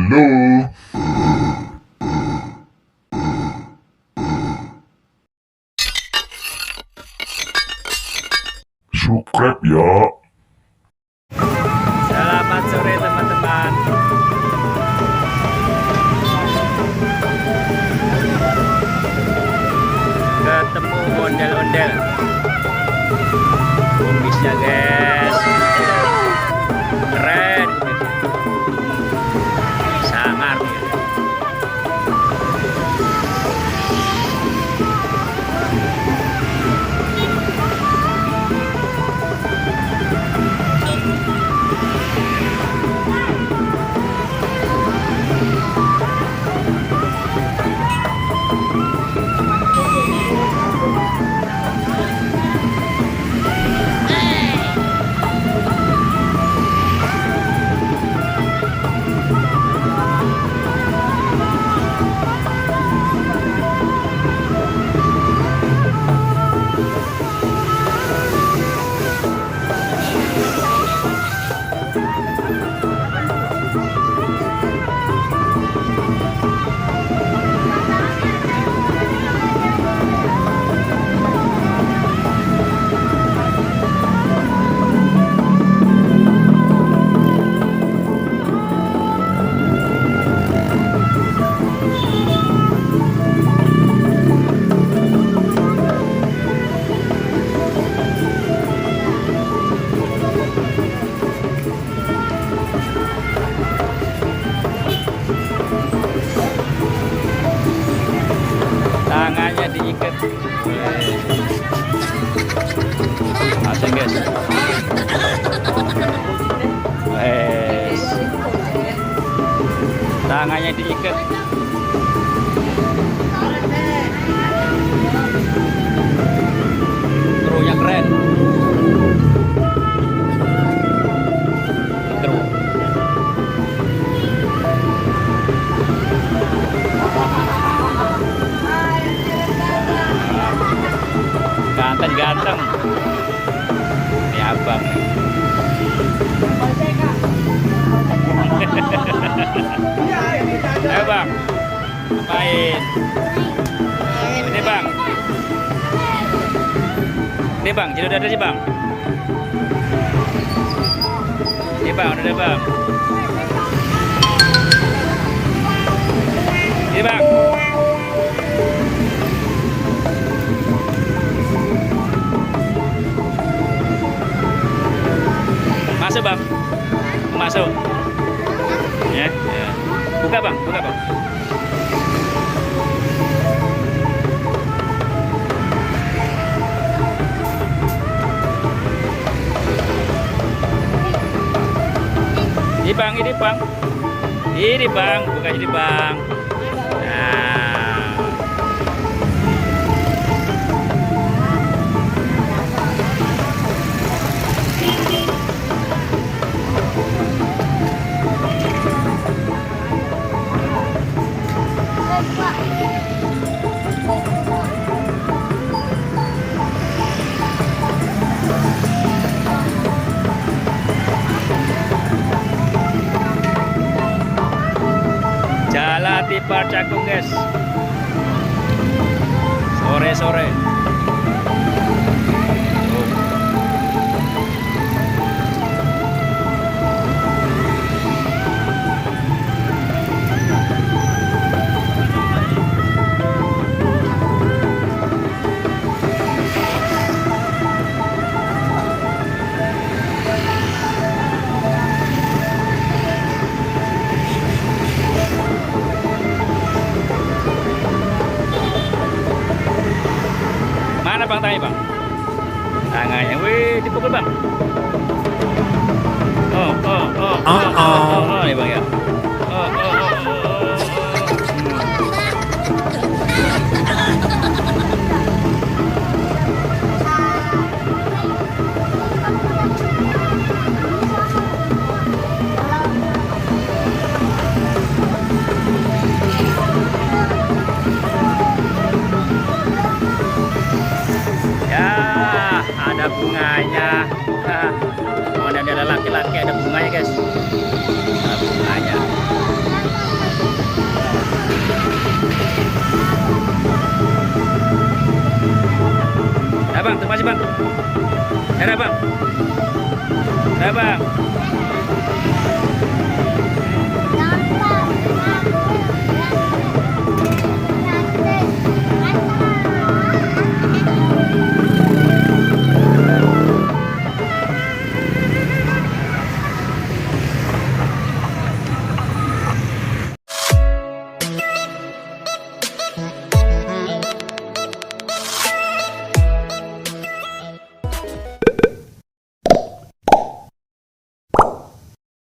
Halo. Subscribe ya. Selamat sore teman-teman. Ketemu ondel-ondel. Kumisnya guys. Keren. Sangar nih. Tangannya diikat. Asik guys. Wes. Tangannya diikat. Krunya keren. Kru. Ganteng. Ini abang. Ayo bang, main. Ini bang. Ini bang, jadi udah ada sih bang. Ini bang, udah ada bang. Ini bang. Masuk bang, masuk. Ya, ya. Buka bang, buka bang. Ini bang, ini bang, ini bang, buka ini bang. Nah. Jalan Tipa Cakung guys. Sore-sore. Mana bang tangannya bang? Tangannya, wih dipukul bang. Oh, ya bang ya. Ya, ada bunganya. Oh, ada laki-laki, ada bunganya guys.